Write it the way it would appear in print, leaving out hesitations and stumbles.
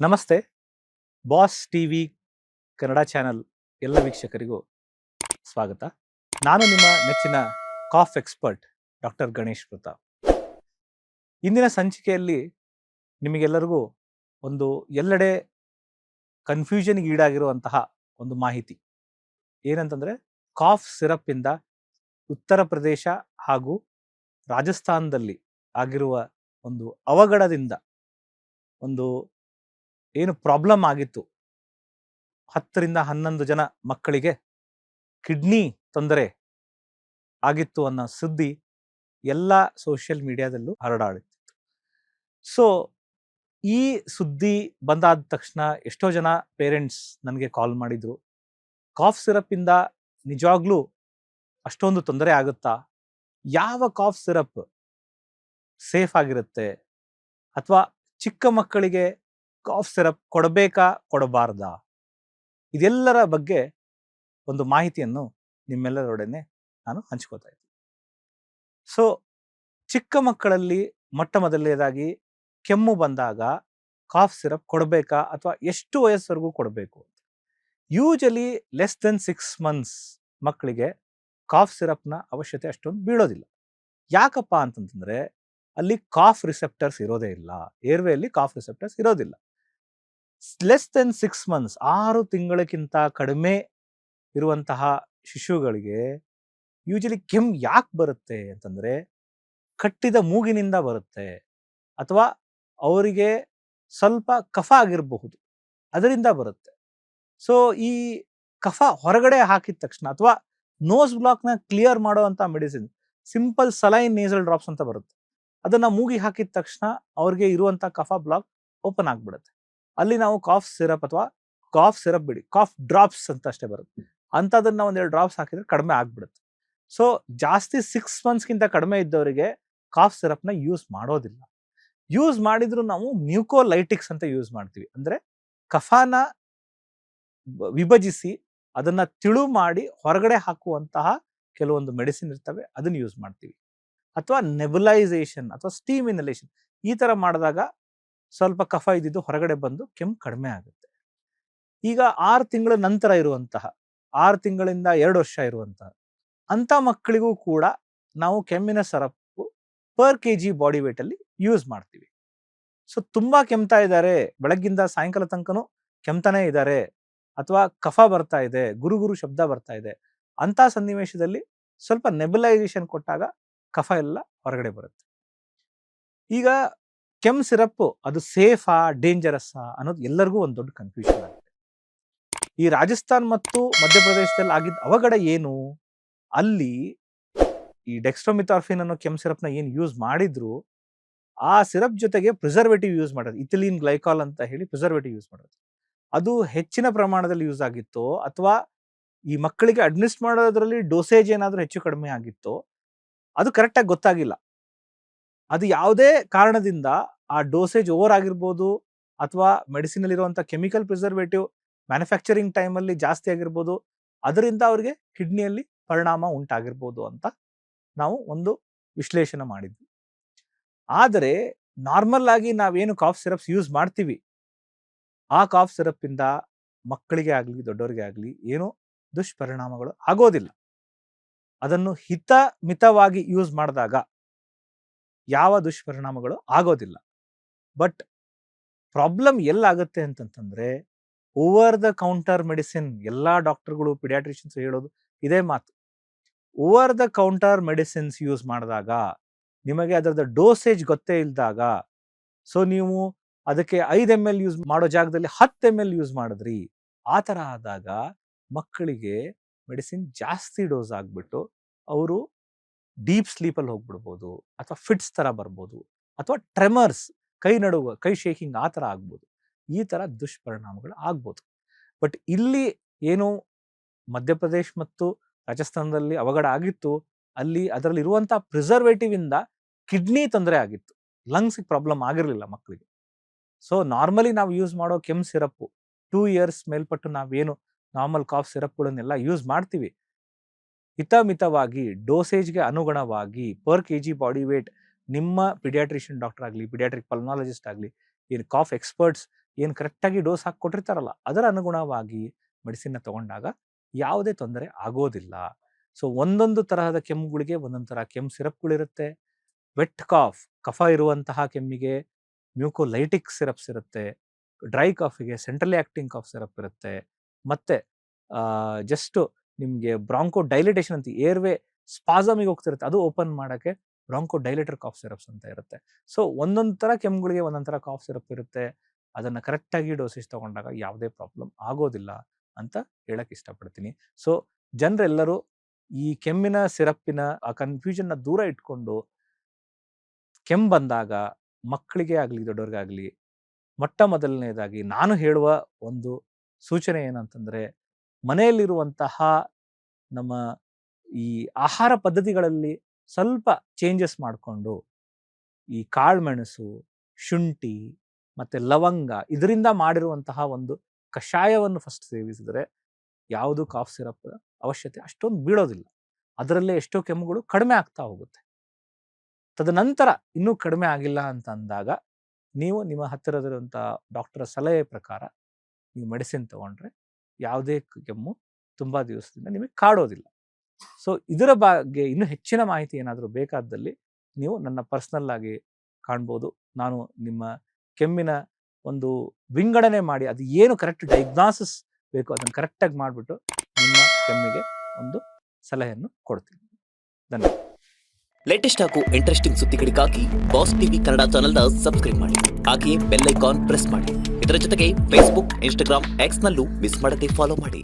ನಮಸ್ತೆ. Boss TV Kannada channel ಎಲ್ಲ ವೀಕ್ಷಕರಿಗೂ ಸ್ವಾಗತ. ನಾನು ನಿಮ್ಮ ನೆಚ್ಚಿನ cough expert doctor Ganesh Pratap. ಇಂದಿನ ಸಂಚಿಕೆಯಲ್ಲಿ ನಿಮಗೆಲ್ಲರಿಗೂ ಒಂದು ಎಲ್ಲೆಡೆ ಕನ್ಫ್ಯೂಷನ್ಗೆ ಈಡಾಗಿರುವಂತಹ ಒಂದು ಮಾಹಿತಿ ಏನಂತಂದ್ರೆ, ಕಾಫ್ ಸಿರಪ್ ಇಂದ ಉತ್ತರ ಪ್ರದೇಶ ಹಾಗೂ ರಾಜಸ್ಥಾನದಲ್ಲಿ ಆಗಿರುವ ಒಂದು ಅವಘಡದಿಂದ ಒಂದು ಏನು ಪ್ರಾಬ್ಲಮ್ ಆಗಿತ್ತು, 10 ರಿಂದ 11 ಜನ ಮಕ್ಕಳಿಗೆ ಕಿಡ್ನಿ ತೊಂದರೆ ಆಗಿತ್ತು ಅನ್ನೋ ಸುದ್ದಿ ಎಲ್ಲ ಸೋಷಿಯಲ್ ಮೀಡಿಯಾದಲ್ಲೂ ಹರಡಾಡಿತ್ತು. ಸೊ ಈ ಸುದ್ದಿ ಬಂದಾದ ತಕ್ಷಣ ಎಷ್ಟೋ ಜನ ಪೇರೆಂಟ್ಸ್ ನನಗೆ ಕಾಲ್ ಮಾಡಿದ್ರು. ಕಾಫ್ ಸಿರಪ್ ಇಂದ ನಿಜವಾಗ್ಲೂ ಅಷ್ಟೊಂದು ತೊಂದರೆ ಆಗುತ್ತಾ? ಯಾವ ಕಾಫ್ ಸಿರಪ್ ಸೇಫ್ ಆಗಿರುತ್ತೆ? ಅಥವಾ ಚಿಕ್ಕ ಮಕ್ಕಳಿಗೆ ಕಾಫ್ ಸಿರಪ್ ಕೊಡಬೇಕಾ ಕೊಡಬಾರ್ದಾ? ಇದೆಲ್ಲರ ಬಗ್ಗೆ ಒಂದು ಮಾಹಿತಿಯನ್ನು ನಿಮ್ಮೆಲ್ಲರೊಡನೆ ನಾನು ಹಂಚ್ಕೋತಾ ಇದ್ದೀನಿ. ಸೊ ಚಿಕ್ಕ ಮಕ್ಕಳಲ್ಲಿ ಮೊಟ್ಟ ಮೊದಲನೇದಾಗಿ ಕೆಮ್ಮು ಬಂದಾಗ ಕಾಫ್ ಸಿರಪ್ ಕೊಡಬೇಕಾ ಅಥವಾ ಎಷ್ಟು ವಯಸ್ಸವರೆಗೂ ಕೊಡಬೇಕು? ಯೂಶಲಿ ಲೆಸ್ ದೆನ್ 6 months ಮಕ್ಕಳಿಗೆ ಕಾಫ್ ಸಿರಪ್ನ ಅವಶ್ಯಕತೆ ಅಷ್ಟೊಂದು ಬೀಳೋದಿಲ್ಲ. ಯಾಕಪ್ಪ ಅಂತಂತಂದ್ರೆ ಅಲ್ಲಿ ಕಾಫ್ ರಿಸೆಪ್ಟರ್ಸ್ ಇರೋದೇ ಇಲ್ಲ, ಏರ್ವೇಯಲ್ಲಿ ಕಾಫ್ ರಿಸೆಪ್ಟರ್ಸ್ ಇರೋದಿಲ್ಲ. ಲೆಸ್ ದೆನ್ 6 months 6 ತಿಂಗಳಕ್ಕಿಂತ ಕಡಿಮೆ ಇರುವಂತಹ ಶಿಶುಗಳಿಗೆ ಯೂಶಲಿ ಕೆಮ್ಮು ಯಾಕೆ ಬರುತ್ತೆ ಅಂತಂದ್ರೆ, ಕಟ್ಟಿದ ಮೂಗಿನಿಂದ ಬರುತ್ತೆ ಅಥವಾ ಅವರಿಗೆ ಸ್ವಲ್ಪ ಕಫ ಆಗಿರಬಹುದು, ಅದರಿಂದ ಬರುತ್ತೆ. ಸೊ ಈ ಕಫ ಹೊರಗಡೆ ಹಾಕಿದ ತಕ್ಷಣ ಅಥವಾ ನೋಸ್ ಬ್ಲಾಕ್ನ ಕ್ಲಿಯರ್ ಮಾಡುವಂತ medicine, simple saline nasal drops ಅಂತ ಬರುತ್ತೆ, ಅದನ್ನ ಮೂಗಿಗೆ ಹಾಕಿದ ತಕ್ಷಣ ಅವ್ರಿಗೆ ಇರುವಂತ ಕಫ ಬ್ಲಾಕ್ ಓಪನ್ ಆಗ್ಬಿಡುತ್ತೆ. ಅಲ್ಲಿ ನಾವು ಕಾಫ್ ಸಿರಪ್ ಅಥವಾ ಕಾಫ್ ಸಿರಪ್ ಬಿಡಿ, ಕಾಫ್ ಡ್ರಾಪ್ಸ್ ಅಂತ ಅಷ್ಟೇ ಬರುತ್ತೆ, ಅಂತದನ್ನ ಒಂದೆರಡು ಡ್ರಾಪ್ಸ್ ಹಾಕಿದ್ರೆ ಕಡಿಮೆ ಆಗ್ಬಿಡುತ್ತೆ. ಸೊ ಜಾಸ್ತಿ 6 monthsಗಿಂತ ಕಡಿಮೆ ಇದ್ದವರಿಗೆ ಕಾಫ್ ಸಿರಪ್ನ ಯೂಸ್ ಮಾಡೋದಿಲ್ಲ. ಯೂಸ್ ಮಾಡಿದ್ರು ನಾವು ಮ್ಯೂಕೋಲೈಟಿಕ್ಸ್ ಅಂತ ಯೂಸ್ ಮಾಡ್ತೀವಿ. ಅಂದ್ರೆ ಕಫಾನ ವಿಭಜಿಸಿ ಅದನ್ನ ತಿಳು ಮಾಡಿ ಹೊರಗಡೆ ಹಾಕುವಂತಹ ಕೆಲವೊಂದು ಮೆಡಿಸಿನ್ ಇರ್ತವೆ, ಅದನ್ನ ಯೂಸ್ ಮಾಡ್ತೀವಿ. ಅಥವಾ ನೆಬುಲೈಸೇಷನ್ ಅಥವಾ ಸ್ಟೀಮ್ ಇನ್ಹಲೇಷನ್ ಈ ತರ ಮಾಡಿದಾಗ ಸ್ವಲ್ಪ ಕಫ ಇದ್ದಿದ್ದು ಹೊರಗಡೆ ಬಂದು ಕೆಮ್ಮು ಕಡಿಮೆ ಆಗುತ್ತೆ. ಈಗ 6 ತಿಂಗಳ ನಂತರ ಇರುವಂತಹ, 6 ತಿಂಗಳಿಂದ 2 ವರ್ಷ ಇರುವಂತಹ ಅಂತ ಮಕ್ಕಳಿಗೂ ಕೂಡ ನಾವು ಕೆಮ್ಮಿನ ಸರಪ್ ಪರ್ kg ಬಾಡಿ ವೇಟ್ ಅಲ್ಲಿ ಯೂಸ್ ಮಾಡ್ತೀವಿ. ಸೊ ತುಂಬಾ ಕೆಮ್ತಾ ಇದ್ದಾರೆ, ಬೆಳಗ್ಗಿಂದ ಸಾಯಂಕಾಲ ತನಕನೂ ಕೆಮ್ತಾನೆ ಇದ್ದಾರೆ, ಅಥವಾ ಕಫ ಬರ್ತಾ ಇದೆ, ಗುರುಗುರು ಶಬ್ದ ಬರ್ತಾ ಇದೆ, ಅಂತ ಸನ್ನಿವೇಶದಲ್ಲಿ ಸ್ವಲ್ಪ ನೆಬುಲೈಸೇಷನ್ ಕೊಟ್ಟಾಗ ಕಫ ಎಲ್ಲ ಹೊರಗಡೆ ಬರುತ್ತೆ. ಈಗ ಕೆಮ್ ಸಿರಪ್ ಅದು ಸೇಫಾ ಡೇಂಜರಸ್ಸಾ ಅನ್ನೋದು ಎಲ್ಲರಿಗೂ ಒಂದು ದೊಡ್ಡ ಕನ್ಫ್ಯೂಷನ್ ಆಗಿದೆ. ಈ ರಾಜಸ್ಥಾನ್ ಮತ್ತು ಮಧ್ಯಪ್ರದೇಶದಲ್ಲಿ ಆಗಿದ್ದ ಅವಘಡ ಏನು? ಅಲ್ಲಿ ಈ ಡೆಕ್ಸ್ಟ್ರೋಮಿಥಾರ್ಫಿನ್ ಅನ್ನೋ ಕೆಮ್ ಸಿರಪ್ನ ಏನು ಯೂಸ್ ಮಾಡಿದ್ರು, ಆ ಸಿರಪ್ ಜೊತೆಗೆ ಪ್ರಿಸರ್ವೇಟಿವ್ ಯೂಸ್ ಮಾಡೋದು, ಇಥಿಲೀನ್ ಗ್ಲೈಕಾಲ್ ಅಂತ ಹೇಳಿ ಪ್ರಿಸರ್ವೇಟಿವ್ ಯೂಸ್ ಮಾಡೋದು. ಅದು ಹೆಚ್ಚಿನ ಪ್ರಮಾಣದಲ್ಲಿ ಯೂಸ್ ಆಗಿತ್ತೋ ಅಥವಾ ಈ ಮಕ್ಕಳಿಗೆ ಅಡ್ಮಿಸ್ಟ್ ಮಾಡೋದ್ರಲ್ಲಿ ಡೋಸೇಜ್ ಏನಾದರೂ ಹೆಚ್ಚು ಕಡಿಮೆ ಆಗಿತ್ತೋ ಅದು ಕರೆಕ್ಟಾಗಿ ಗೊತ್ತಾಗಿಲ್ಲ. ಅದು ಯಾವುದೇ ಕಾರಣದಿಂದ ಆ ಡೋಸೇಜ್ ಓವರ್ ಆಗಿರ್ಬೋದು, ಅಥವಾ ಮೆಡಿಸಿನ್ ಅಲ್ಲಿ ಇರುವಂತಹ ಕೆಮಿಕಲ್ ಪ್ರಿಸರ್ವೇಟಿವ್ ಮ್ಯಾನುಫ್ಯಾಕ್ಚರಿಂಗ್ ಟೈಮ್ ಅಲ್ಲಿ ಜಾಸ್ತಿ ಆಗಿರ್ಬೋದು, ಅದರಿಂದ ಅವರಿಗೆ ಕಿಡ್ನಿಯಲ್ಲಿ ಪರಿಣಾಮ ಉಂಟಾಗಿರ್ಬೋದು ಅಂತ ನಾವು ಒಂದು ವಿಶ್ಲೇಷಣೆ ಮಾಡಿದ್ವಿ. ಆದರೆ ನಾರ್ಮಲ್ ಆಗಿ ನಾವೇನು ಕಾಫ್ ಸಿರಪ್ಸ್ ಯೂಸ್ ಮಾಡ್ತೀವಿ, ಆ ಕಾಫ್ ಸಿರಪ್ ಇಂದ ಮಕ್ಕಳಿಗೆ ಆಗಲಿ ದೊಡ್ಡವರಿಗೆ ಆಗಲಿ ಏನೋ ದುಷ್ಪರಿಣಾಮಗಳು ಆಗೋದಿಲ್ಲ. ಅದನ್ನು ಹಿತಮಿತವಾಗಿ ಯೂಸ್ ಮಾಡಿದಾಗ ಯಾವ ದುಷ್ಪರಿಣಾಮಗಳು ಆಗೋದಿಲ್ಲ. ಬಟ್ ಪ್ರಾಬ್ಲಮ್ ಎಲ್ಲಾಗುತ್ತೆ ಅಂತಂತಂದ್ರೆ, ಓವರ್ ದ ಕೌಂಟರ್ ಮೆಡಿಸಿನ್, ಎಲ್ಲಾ ಡಾಕ್ಟರ್ಗಳು ಪಿಡಿಯಾಟ್ರಿಷಿಯನ್ಸ್ ಹೇಳೋದು ಇದೇ ಮಾತು. Over the counter medicines use ಮಾಡಿದಾಗ, ನಿಮಗೆ ಅದರದ ಡೋಸೇಜ್ ಗೊತ್ತೇ ಇಲ್ದಾಗ, ಸೊ ನೀವು ಅದಕ್ಕೆ 5 ml ಯೂಸ್ ಮಾಡೋ ಜಾಗದಲ್ಲಿ 10 ml ಯೂಸ್ ಮಾಡಿದ್ರಿ, ಆ ತರ ಆದಾಗ ಮಕ್ಕಳಿಗೆ ಮೆಡಿಸಿನ್ ಜಾಸ್ತಿ ಡೋಸ್ ಆಗ್ಬಿಟ್ಟು ಅವರು ಡೀಪ್ ಸ್ಲೀಪ್ ಅಲ್ಲಿ ಹೋಗ್ಬಿಡ್ಬೋದು, ಅಥವಾ ಫಿಟ್ಸ್ ತರ ಬರ್ಬೋದು, ಅಥವಾ ಟ್ರೆಮರ್ಸ್, ಕೈ ನಡುವ, ಕೈ ಶೇಕಿಂಗ್ ಆ ತರ ಆಗ್ಬೋದು. ಈ ತರ ದುಷ್ಪರಿಣಾಮಗಳು ಆಗ್ಬೋದು. ಬಟ್ ಇಲ್ಲಿ ಏನು ಮಧ್ಯಪ್ರದೇಶ್ ಮತ್ತು ರಾಜಸ್ಥಾನದಲ್ಲಿ ಅವಘಡ ಆಗಿತ್ತು, ಅಲ್ಲಿ ಅದರಲ್ಲಿ ಇರುವಂತಹ ಪ್ರಿಸರ್ವೇಟಿವ್ ಇಂದ ಕಿಡ್ನಿ ತೊಂದರೆ ಆಗಿತ್ತು, ಲಂಗ್ಸ್ ಪ್ರಾಬ್ಲಮ್ ಆಗಿರಲಿಲ್ಲ ಮಕ್ಕಳಿಗೆ. ಸೊ ನಾರ್ಮಲಿ ನಾವು ಯೂಸ್ ಮಾಡೋ ಕೆಮ್ ಸಿರಪ್ 2 years ಮೇಲ್ಪಟ್ಟು ನಾವೇನು ನಾರ್ಮಲ್ ಕಾಫ್ ಸಿರಪ್ಗಳನ್ನೆಲ್ಲ ಯೂಸ್ ಮಾಡ್ತೀವಿ, ಹಿತಮಿತವಾಗಿ ಡೋಸೇಜ್ಗೆ ಅನುಗುಣವಾಗಿ ಪರ್ kg ಬಾಡಿ ವೇಟ್ ನಿಮ್ಮ ಪಿಡಿಯಾಟ್ರಿಷಿಯನ್ ಡಾಕ್ಟರ್ ಆಗಲಿ, ಪಿಡಿಯಾಟ್ರಿಕ್ ಪಲ್ಮಾಲಜಿಸ್ಟ್ ಆಗಲಿ, ಏನು ಕಾಫ್ ಎಕ್ಸ್ಪರ್ಟ್ಸ್ ಏನು ಕರೆಕ್ಟಾಗಿ ಡೋಸ್ ಹಾಕಿ ಕೊಟ್ಟಿರ್ತಾರಲ್ಲ ಅದರ ಅನುಗುಣವಾಗಿ ಮೆಡಿಸಿನ್ನ ತಗೊಂಡಾಗ ಯಾವುದೇ ತೊಂದರೆ ಆಗೋದಿಲ್ಲ. ಸೊ ಒಂದೊಂದು ತರಹದ ಕೆಮ್ಮುಗಳಿಗೆ ಒಂದೊಂದು ಥರ ಕೆಮ್ಮು ಸಿರಪ್ಗಳಿರುತ್ತೆ. ವೆಟ್ ಕಾಫ್, ಕಫ ಇರುವಂತಹ ಕೆಮ್ಮಿಗೆ ಮ್ಯೂಕೋಲೈಟಿಕ್ ಸಿರಪ್ಸ್ ಇರುತ್ತೆ. ಡ್ರೈ ಕಾಫಿಗೆ ಸೆಂಟ್ರಲಿ ಆಕ್ಟಿಂಗ್ ಕಾಫ್ ಸಿರಪ್ ಇರುತ್ತೆ. ಮತ್ತೆ ಜಸ್ಟ್ ನಿಮಗೆ ಬ್ರಾಂಕೋ ಡೈಲಿಟೇಷನ್ ಅಂತ ಏರ್ವೇ ಸ್ಪಾಸಮಿಗೆ ಹೋಗ್ತಿರುತ್ತೆ, ಅದು ಓಪನ್ ಮಾಡೋಕ್ಕೆ ಬ್ರಾಂಕೋ ಡೈಲೇಟರ್ ಕಾಫ್ ಸಿರಪ್ಸ್ ಅಂತ ಇರುತ್ತೆ. ಸೊ ಒಂದೊಂದು ಥರ ಕೆಮ್ಮುಗಳಿಗೆ ಒಂದೊಂದು ಥರ ಕಾಫ್ ಸಿರಪ್ ಇರುತ್ತೆ. ಅದನ್ನು ಕರೆಕ್ಟಾಗಿ ಡೋಸೇಜ್ ತಗೊಂಡಾಗ ಯಾವುದೇ ಪ್ರಾಬ್ಲಮ್ ಆಗೋದಿಲ್ಲ ಅಂತ ಹೇಳಕ್ಕೆ ಇಷ್ಟಪಡ್ತೀನಿ. ಸೊ ಜನರೆಲ್ಲರೂ ಈ ಕೆಮ್ಮಿನ ಸಿರಪ್ಪಿನ ಆ ಕನ್ಫ್ಯೂಷನ್ನ ದೂರ ಇಟ್ಕೊಂಡು ಕೆಮ್ಮು ಬಂದಾಗ ಮಕ್ಕಳಿಗೆ ಆಗಲಿ ದೊಡ್ಡವ್ರಿಗಾಗಲಿ ಮೊಟ್ಟ ಮೊದಲನೇದಾಗಿ ನಾನು ಹೇಳುವ ಒಂದು ಸೂಚನೆ ಏನಂತಂದರೆ, ಮನೆಯಲ್ಲಿರುವಂತಹ ನಮ್ಮ ಈ ಆಹಾರ ಪದ್ಧತಿಗಳಲ್ಲಿ ಸ್ವಲ್ಪ ಚೇಂಜಸ್ ಮಾಡಿಕೊಂಡು ಈ ಕಾಳುಮೆಣಸು, ಶುಂಠಿ ಮತ್ತು ಲವಂಗ ಇದರಿಂದ ಮಾಡಿರುವಂತಹ ಒಂದು ಕಷಾಯವನ್ನು ಫಸ್ಟ್ ಸೇವಿಸಿದರೆ ಯಾವುದು ಕಾಫ್ ಸಿರಪ್ ಅವಶ್ಯಕತೆ ಅಷ್ಟೊಂದು ಬೀಳೋದಿಲ್ಲ. ಅದರಲ್ಲೇ ಎಷ್ಟೋ ಕೆಮ್ಮುಗಳು ಕಡಿಮೆ ಆಗ್ತಾ ಹೋಗುತ್ತೆ. ತದನಂತರ ಇನ್ನೂ ಕಡಿಮೆ ಆಗಿಲ್ಲ ಅಂತ ಅಂದಾಗ ನೀವು ನಿಮ್ಮ ಹತ್ತಿರದಿರುವಂಥ ಡಾಕ್ಟರ ಸಲಹೆ ಪ್ರಕಾರ ನೀವು ಮೆಡಿಸಿನ್ ತಗೊಂಡ್ರೆ ಯಾವುದೇ ಕೆಮ್ಮು ತುಂಬ ದಿವಸದಿಂದ ನಿಮಗೆ ಕಾಡೋದಿಲ್ಲ. ಸೊ ಇದರ ಬಗ್ಗೆ ಇನ್ನೂ ಹೆಚ್ಚಿನ ಮಾಹಿತಿ ಏನಾದರೂ ಬೇಕಾದಲ್ಲಿ ನೀವು ನನ್ನ ಪರ್ಸ್ನಲ್ ಆಗಿ ಕಾಣ್ಬೋದು. ನಾನು ನಿಮ್ಮ ಕೆಮ್ಮಿನ ಒಂದು ವಿಂಗಡಣೆ ಮಾಡಿ ಅದು ಏನು ಕರೆಕ್ಟ್ ಡಯಾಗ್ನಾಸಿಸ್ ಬೇಕು ಅದನ್ನು ಕರೆಕ್ಟಾಗಿ ಮಾಡಿಬಿಟ್ಟು ನಿಮ್ಮ ಕೆಮ್ಮಿಗೆ ಒಂದು ಸಲಹೆಯನ್ನು ಕೊಡ್ತೀನಿ. ಧನ್ಯವಾದ. ಲೇಟೆಸ್ಟ್ ಹಾಗೂ ಇಂಟ್ರೆಸ್ಟಿಂಗ್ ಸುದ್ದಿಗಳಿಗಾಗಿ ಬಾಸ್ ಟಿವಿ ಕನ್ನಡ ಚಾನೆಲ್ನ ಸಬ್ಸ್ಕ್ರೈಬ್ ಮಾಡಿ. ಹಾಗೆಯೇ ಬೆಲ್ ಐಕಾನ್ ಪ್ರೆಸ್ ಮಾಡಿ. ಇದರ ಜೊತೆಗೆ ಫೇಸ್ಬುಕ್, ಇನ್ಸ್ಟಾಗ್ರಾಮ್, ಎಕ್ಸ್ ನಲ್ಲೂ ಮಿಸ್ ಮಾಡದೆ ಫಾಲೋ ಮಾಡಿ.